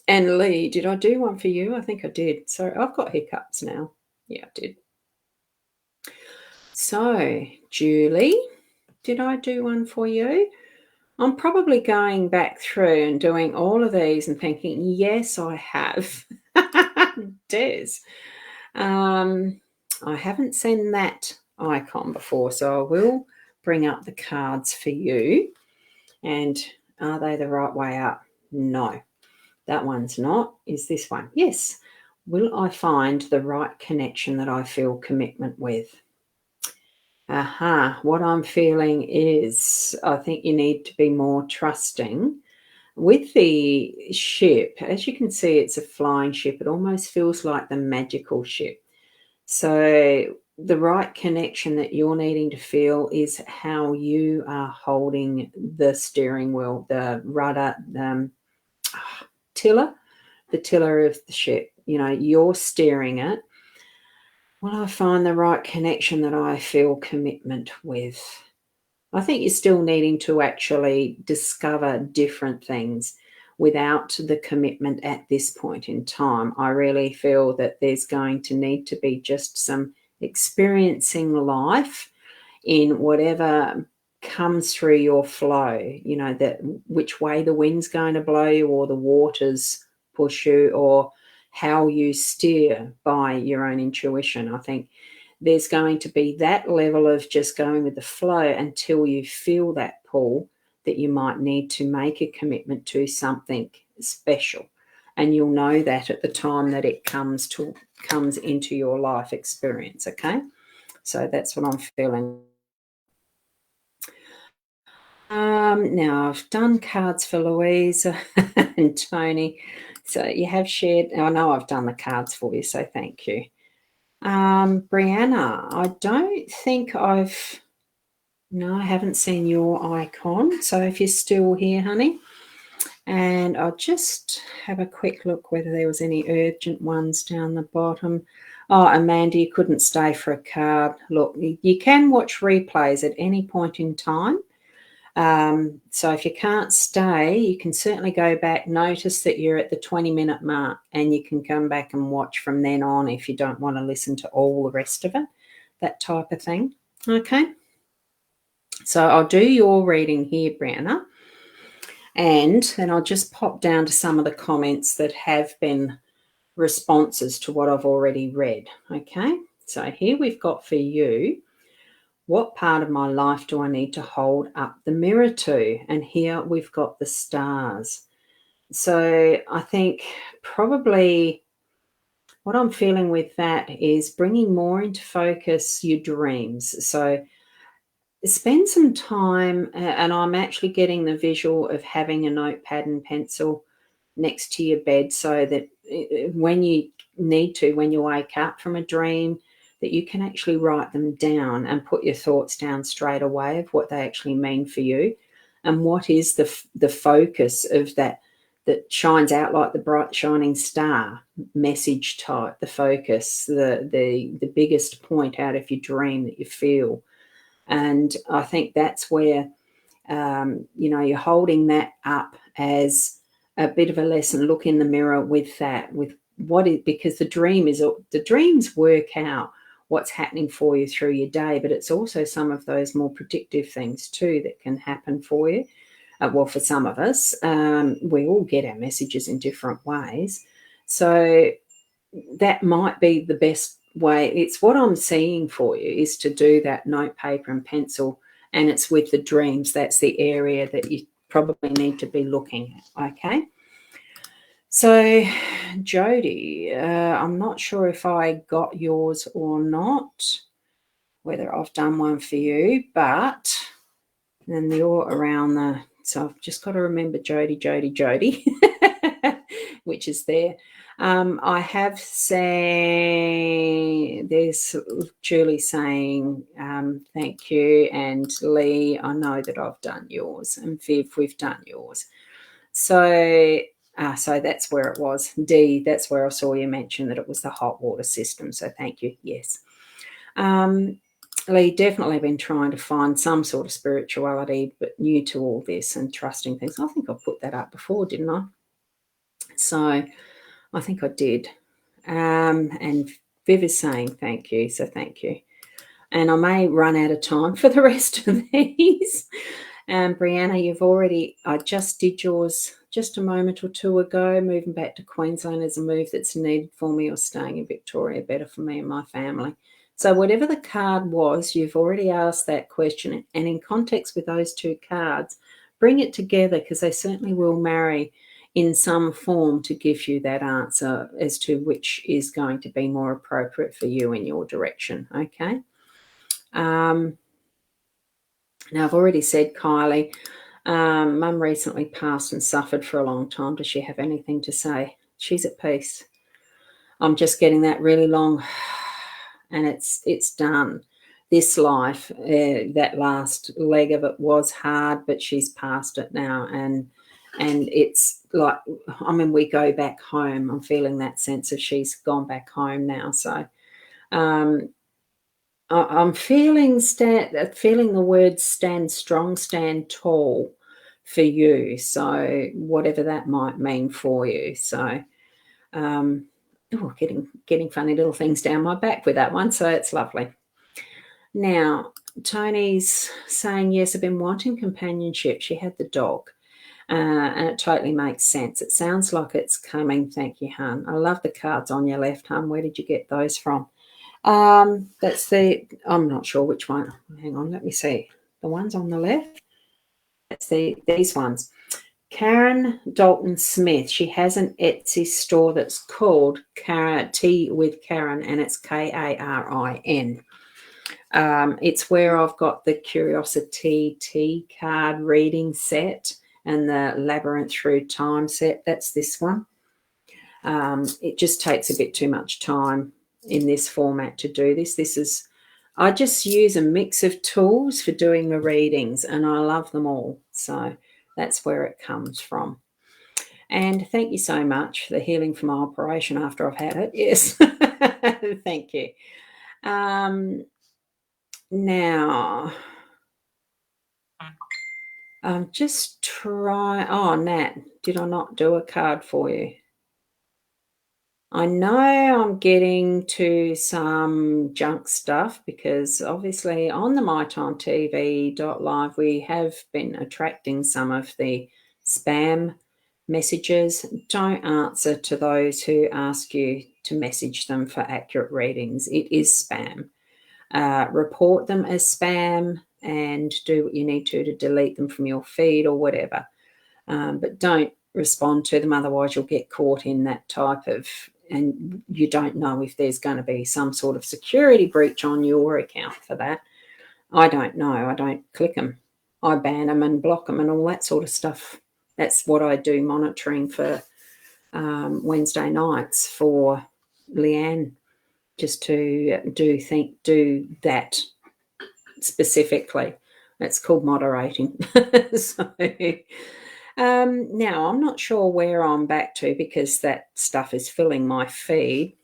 [SPEAKER 1] And Lee, did I do one for you? I think I did. So I've got hiccups now. Yeah, I did. So, Julie, did I do one for you? I'm probably going back through and doing all of these and thinking, yes, I have. Des. I haven't seen that icon before, so I will bring up the cards for you. And are they the right way up? No, that one's not. Is this one? Yes. Will I find the right connection that I feel commitment with? What I'm feeling is I think you need to be more trusting. With the ship, as you can see, it's a flying ship. It almost feels like the magical ship. So the right connection that you're needing to feel is how you are holding the steering wheel, the rudder, tiller, the tiller of the ship. You're steering it. Will I find the right connection that I feel commitment with? I think you're still needing to actually discover different things without the commitment at this point in time. I really feel that there's going to need to be just some experiencing life in whatever comes through your flow, that which way the wind's going to blow you, or the waters push you, or how you steer by your own intuition. I think there's going to be that level of just going with the flow until you feel that pull that you might need to make a commitment to something special. And you'll know that at the time that it comes into your life experience, okay? So that's what I'm feeling. Now, I've done cards for Louise and Tony. So you have shared. I know I've done the cards for you, so thank you. Brianna, I don't think I haven't seen your icon. So if you're still here, honey, And I'll just have a quick look whether there was any urgent ones down the bottom. Oh, Amanda, you couldn't stay for a card. Look, you can watch replays at any point in time. So if you can't stay, you can certainly go back, notice that you're at the 20-minute mark, and you can come back and watch from then on if you don't want to listen to all the rest of it, that type of thing. Okay. So I'll do your reading here, Brianna. And then I'll just pop down to some of the comments that have been responses to what I've already read. Okay, so here we've got for you, what part of my life do I need to hold up the mirror to? And here we've got the stars. So I think probably what I'm feeling with that is bringing more into focus your dreams. So spend some time, and I'm actually getting the visual of having a notepad and pencil next to your bed so that when you need to, when you wake up from a dream, that you can actually write them down and put your thoughts down straight away of what they actually mean for you and what is the focus of that shines out like the bright shining star message type, the focus, the biggest point out of your dream that you feel. And I think that's where, you're holding that up as a bit of a lesson. Look in the mirror with that, with what is, because the dreams work out what's happening for you through your day, but it's also some of those more predictive things too that can happen for you. Well, for some of us, we all get our messages in different ways. So that might be the best way. It's what I'm seeing for you is to do that note, paper and pencil, and it's with the dreams. That's the area that you probably need to be looking at. Okay. So Jody, I'm not sure if I got yours or not, whether I've done one for you, but then you're around the, so I've just got to remember Jody, which is there. I have said, there's Julie saying thank you, and Lee, I know that I've done yours, and Viv, we've done yours. So that's where it was. D, that's where I saw you mention that it was the hot water system. So thank you. Yes. Lee, definitely been trying to find some sort of spirituality, but new to all this and trusting things. I think I put that up before, didn't I? So I think I did. And Viv is saying thank you, so thank you. And I may run out of time for the rest of these. Brianna, I just did yours just a moment or two ago. Moving back to Queensland is a move that's needed for me, or staying in Victoria better for me and my family. So whatever the card was, you've already asked that question. And in context with those two cards, bring it together, because they certainly will marry in some form to give you that answer as to which is going to be more appropriate for you in your direction. Okay. Now, I've already said, Kylie, Mum recently passed and suffered for a long time. Does she have anything to say? She's at peace. I'm just getting that really long, and it's done. This life, that last leg of it was hard, but she's past it now, and it's like, I mean, we go back home. I'm feeling that sense of she's gone back home now. So I'm feeling the word stand strong, stand tall for you. So whatever that might mean for you. So getting funny little things down my back with that one. So it's lovely. Now, Tony's saying, yes, I've been wanting companionship. She had the dog. And it totally makes sense. It sounds like it's coming. Thank you, hun. I love the cards on your left, hun. Where did you get those from? That's I'm not sure which one. Hang on, let me see. The ones on the left. That's these ones. Karen Dalton Smith. She has an Etsy store that's called Tea with Karen, and it's Karin. It's where I've got the Curiosity Tea card reading set and the Labyrinth Through Time set. That's this one. It just takes a bit too much time in this format to do this. I just use a mix of tools for doing the readings, and I love them all. So that's where it comes from. And thank you so much for the healing from my operation after I've had it. Yes. Thank you. Now, just try. Oh, Nat, did I not do a card for you? I know I'm getting to some junk stuff because obviously on the mytimetv.live we have been attracting some of the spam messages. Don't answer to those who ask you to message them for accurate readings. It is spam. Report them as spam and do what you need to delete them from your feed or whatever. But don't respond to them, otherwise you'll get caught in that type of, and you don't know if there's going to be some sort of security breach on your account for that. I don't know. I don't click them. I ban them and block them and all that sort of stuff. That's what I do monitoring for Wednesday nights for Leanne, just to do that specifically. That's called moderating. So now I'm not sure where I'm back to because that stuff is filling my feed.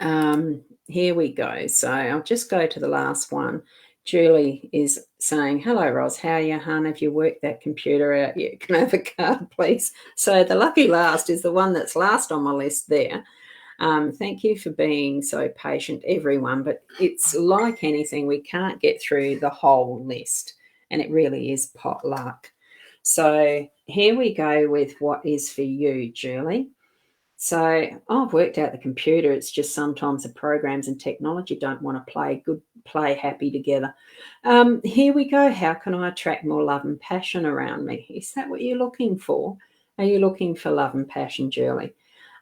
[SPEAKER 1] Here we go. So I'll just go to the last one. Julie is saying, hello, Ros. How are you, hun? Have you worked that computer out yet? Can I have a card, please? So the lucky last is the one that's last on my list there. Thank you for being so patient, everyone. But it's like anything, we can't get through the whole list. And it really is pot luck. So here we go with what is for you, Julie. So I've worked out the computer. It's just sometimes the programs and technology don't want to play happy together. Here we go. How can I attract more love and passion around me? Is that what you're looking for? Are you looking for love and passion, Julie?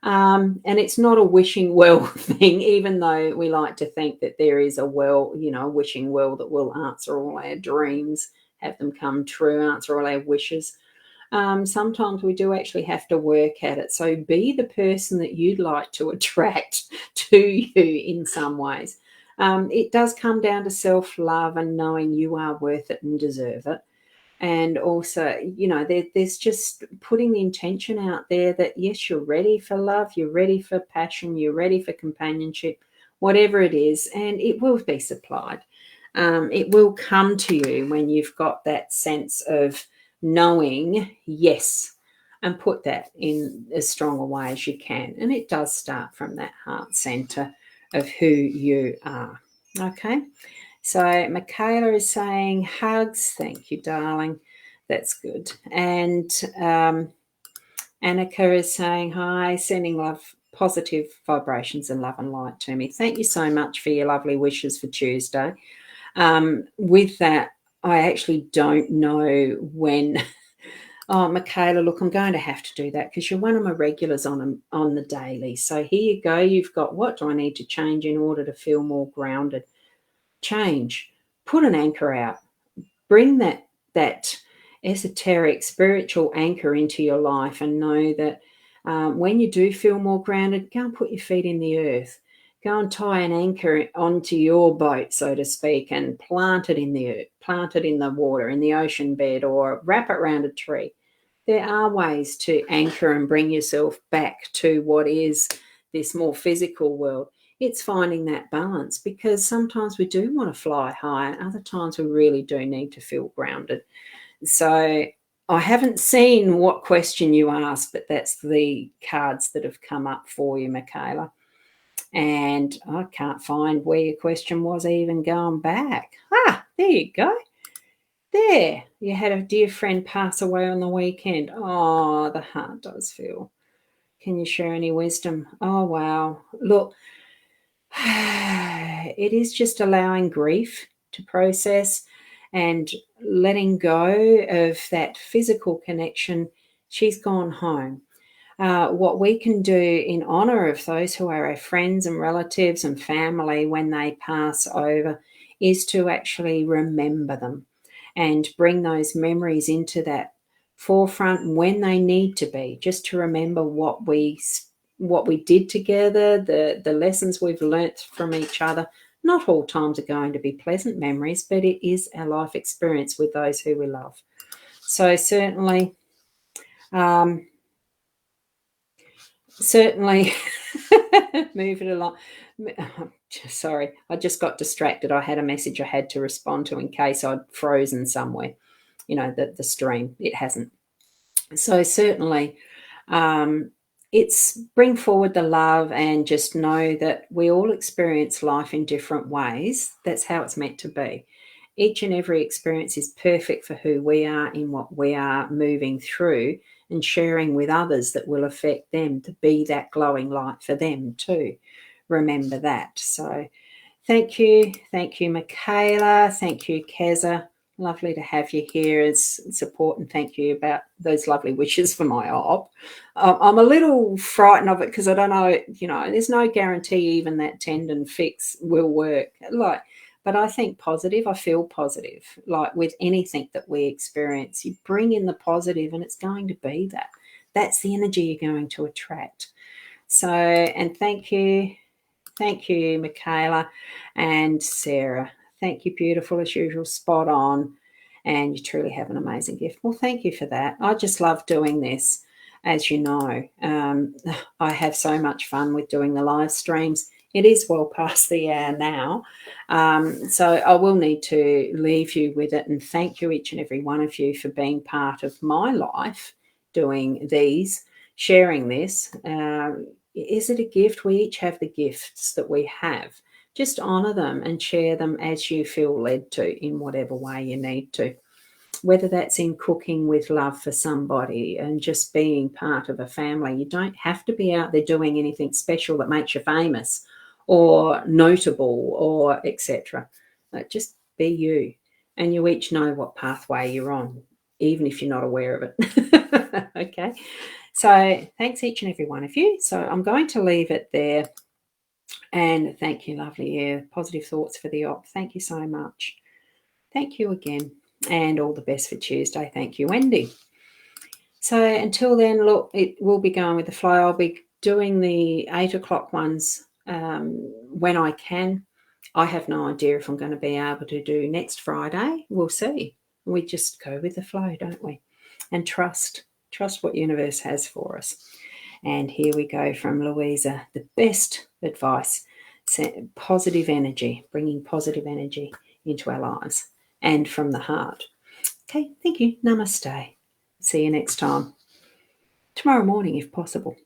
[SPEAKER 1] And it's not a wishing well thing, even though we like to think that there is a wishing well that will answer all our dreams, have them come true, answer all our wishes. Sometimes we do actually have to work at it. So be the person that you'd like to attract to you in some ways. It does come down to self-love and knowing you are worth it and deserve it. And also, there's just putting the intention out there that, yes, you're ready for love, you're ready for passion, you're ready for companionship, whatever it is, and it will be supplied. It will come to you when you've got that sense of knowing, yes, and put that in as strong a way as you can. And it does start from that heart center of who you are. Okay. So Michaela is saying hugs. Thank you, darling. That's good. And Annika is saying hi, sending love, positive vibrations and love and light to me. Thank you so much for your lovely wishes for Tuesday. With that, I actually don't know when. Oh, Michaela, look, I'm going to have to do that because you're one of my regulars on the daily. So here you go. You've got, what do I need to change in order to feel more grounded? Change. Put an anchor out. Bring that esoteric spiritual anchor into your life and know that when you do feel more grounded, go and put your feet in the earth. Go and tie an anchor onto your boat, so to speak, and plant it in the earth, plant it in the water, in the ocean bed, or wrap it around a tree. There are ways to anchor and bring yourself back to what is this more physical world. It's finding that balance, because sometimes we do want to fly high and other times we really do need to feel grounded. So I haven't seen what question you asked, but that's the cards that have come up for you, Michaela. And I can't find where your question was even going back. There you go. There, you had a dear friend pass away on the weekend. Oh, the heart does feel. Can you share any wisdom? Oh, wow. Look, it is just allowing grief to process and letting go of that physical connection. She's gone home. What we can do in honour of those who are our friends and relatives and family when they pass over is to actually remember them and bring those memories into that forefront when they need to be, just to remember what we did together, the lessons we've learnt from each other. Not all times are going to be pleasant memories, but it is our life experience with those who we love. So certainly certainly move it along. Sorry, I just got distracted. I had a message I had to respond to in case I'd frozen somewhere. The stream. It hasn't. So certainly, it's bring forward the love and just know that we all experience life in different ways. That's how it's meant to be. Each and every experience is perfect for who we are in what we are moving through and sharing with others that will affect them to be that glowing light for them too. Remember that. So thank you. Thank you, Michaela. Thank you, Keza. Lovely to have you here as support, and thank you about those lovely wishes for my op. I'm a little frightened of it because I don't know, there's no guarantee even that tendon fix will work. But I think positive, I feel positive. Like with anything that we experience, you bring in the positive and it's going to be that. That's the energy you're going to attract. So, and thank you. Thank you, Michaela and Sarah. Thank you, beautiful as usual, spot on. And you truly have an amazing gift. Well, thank you for that. I just love doing this, as you know. I have so much fun with doing the live streams. It is well past the hour now. So I will need to leave you with it and thank you, each and every one of you, for being part of my life, doing these, sharing this. Is it a gift? We each have the gifts that we have. Just honour them and share them as you feel led to in whatever way you need to. Whether that's in cooking with love for somebody and just being part of a family. You don't have to be out there doing anything special that makes you famous or notable or etc. Just be you. And you each know what pathway you're on, even if you're not aware of it. Okay. So thanks each and every one of you. So I'm going to leave it there. And thank you, lovely. Yeah, positive thoughts for the op. Thank you so much. Thank you again. And all the best for Tuesday. Thank you, Wendy. So until then, look, it will be going with the flow. I'll be doing the 8 o'clock ones when I can. I have no idea if I'm going to be able to do next Friday. We'll see. We just go with the flow, don't we? And trust what universe has for us. And here we go from Louisa, the best advice, positive energy, bringing positive energy into our lives and from the heart. Okay, thank you. Namaste. See you next time. Tomorrow morning, if possible.